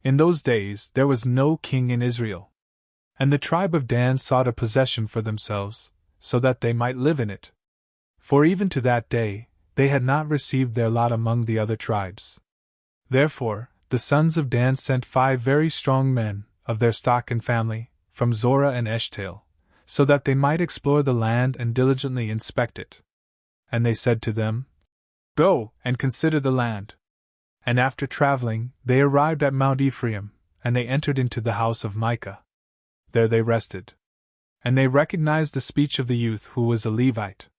In those days there was no king in Israel. And the tribe of Dan sought a possession for themselves, so that they might live in it. For even to that day, they had not received their lot among the other tribes. Therefore, the sons of Dan sent 5 very strong men, of their stock and family, from Zorah and Eshtaol, so that they might explore the land and diligently inspect it. And they said to them, "Go and consider the land." And after traveling, they arrived at Mount Ephraim, and they entered into the house of Micah. There they rested. And they recognized the speech of the youth who was a Levite.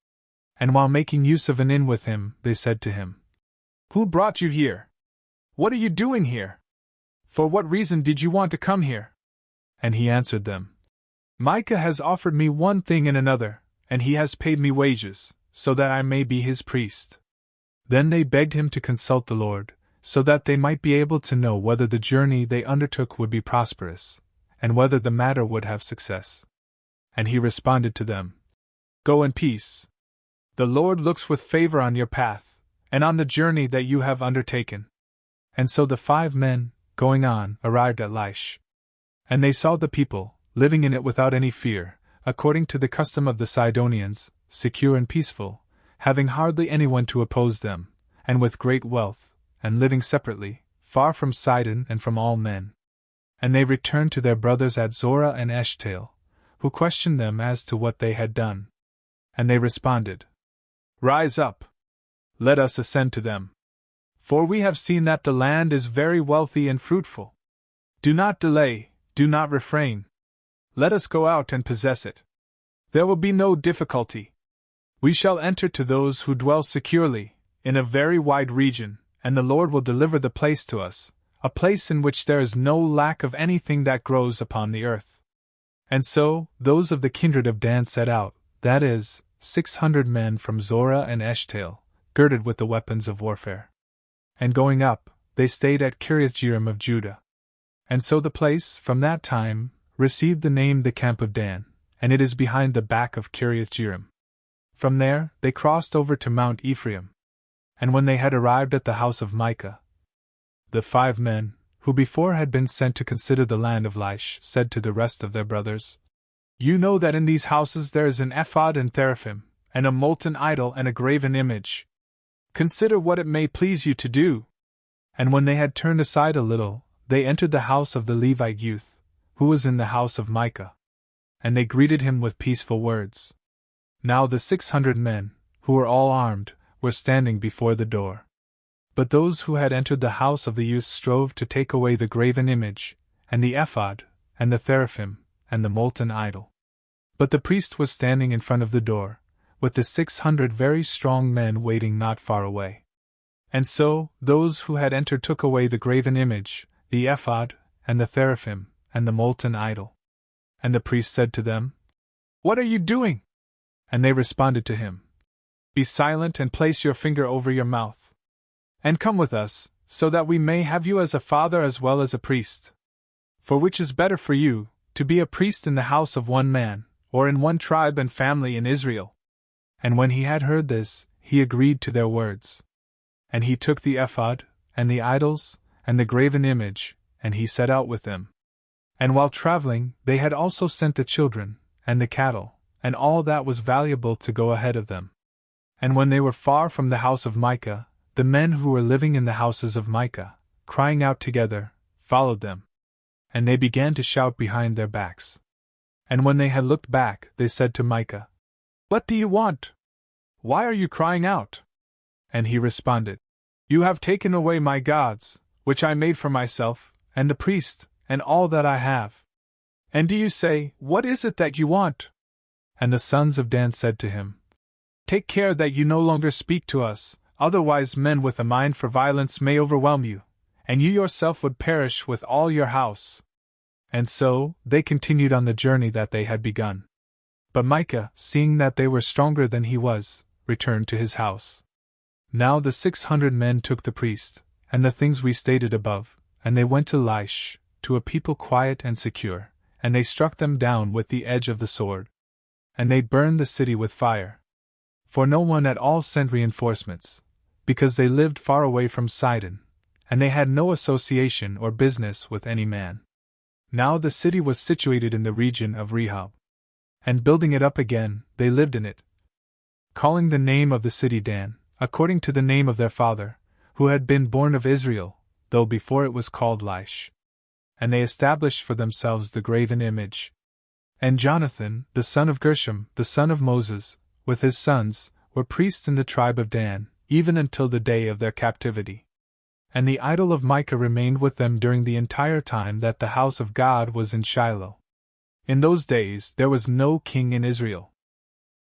And while making use of an inn with him, they said to him, "Who brought you here? What are you doing here? For what reason did you want to come here?" And he answered them, "Micah has offered me one thing and another, and he has paid me wages, so that I may be his priest." Then they begged him to consult the Lord, so that they might be able to know whether the journey they undertook would be prosperous, and whether the matter would have success. And he responded to them, "Go in peace. The Lord looks with favor on your path, and on the journey that you have undertaken." And so the 5 men, going on, arrived at Laish. And they saw the people, living in it without any fear, according to the custom of the Sidonians, secure and peaceful, having hardly anyone to oppose them, and with great wealth, and living separately, far from Sidon and from all men. And they returned to their brothers at Zorah and Eshtaol, who questioned them as to what they had done. And they responded, "Rise up. Let us ascend to them. For we have seen that the land is very wealthy and fruitful. Do not delay, do not refrain. Let us go out and possess it. There will be no difficulty. We shall enter to those who dwell securely, in a very wide region, and the Lord will deliver the place to us, a place in which there is no lack of anything that grows upon the earth." And so, those of the kindred of Dan set out, that is, 600 men from Zorah and Eshtaol, girded with the weapons of warfare. And going up, they stayed at Kiriath-Jearim of Judah. And so the place, from that time, received the name the Camp of Dan, and it is behind the back of Kiriath-Jearim. From there, they crossed over to Mount Ephraim. And when they had arrived at the house of Micah, the 5 men, who before had been sent to consider the land of Laish, said to the rest of their brothers, "You know that in these houses there is an ephod and teraphim, and a molten idol and a graven image. Consider what it may please you to do." And when they had turned aside a little, they entered the house of the Levite youth, who was in the house of Micah. And they greeted him with peaceful words. Now the 600 men, who were all armed, were standing before the door. But those who had entered the house of the youth strove to take away the graven image, and the ephod, and the teraphim, and the molten idol. But the priest was standing in front of the door, with the 600 very strong men waiting not far away. And so, those who had entered took away the graven image, the ephod, and the teraphim, and the molten idol. And the priest said to them, "What are you doing?" And they responded to him, "Be silent and place your finger over your mouth. And come with us, so that we may have you as a father as well as a priest. For which is better for you, to be a priest in the house of one man, or in one tribe and family in Israel?" And when he had heard this, he agreed to their words. And he took the ephod, and the idols, and the graven image, and he set out with them. And while traveling, they had also sent the children, and the cattle, and all that was valuable to go ahead of them. And when they were far from the house of Micah, the men who were living in the houses of Micah, crying out together, followed them. And they began to shout behind their backs. And when they had looked back, they said to Micah, "What do you want? Why are you crying out?" And he responded, "You have taken away my gods, which I made for myself, and the priest, and all that I have. And do you say, What is it that you want?" And the sons of Dan said to him, "Take care that you no longer speak to us, otherwise men with a mind for violence may overwhelm you, and you yourself would perish with all your house." And so, they continued on the journey that they had begun. But Micah, seeing that they were stronger than he was, returned to his house. Now the 600 men took the priest, and the things we stated above, and they went to Laish, to a people quiet and secure, and they struck them down with the edge of the sword. And they burned the city with fire. For no one at all sent reinforcements, because they lived far away from Sidon, and they had no association or business with any man. Now the city was situated in the region of Rehob. And building it up again, they lived in it, calling the name of the city Dan, according to the name of their father, who had been born of Israel, though before it was called Laish. And they established for themselves the graven image. And Jonathan, the son of Gershom, the son of Moses, with his sons, were priests in the tribe of Dan, even until the day of their captivity. And the idol of Micah remained with them during the entire time that the house of God was in Shiloh. In those days there was no king in Israel.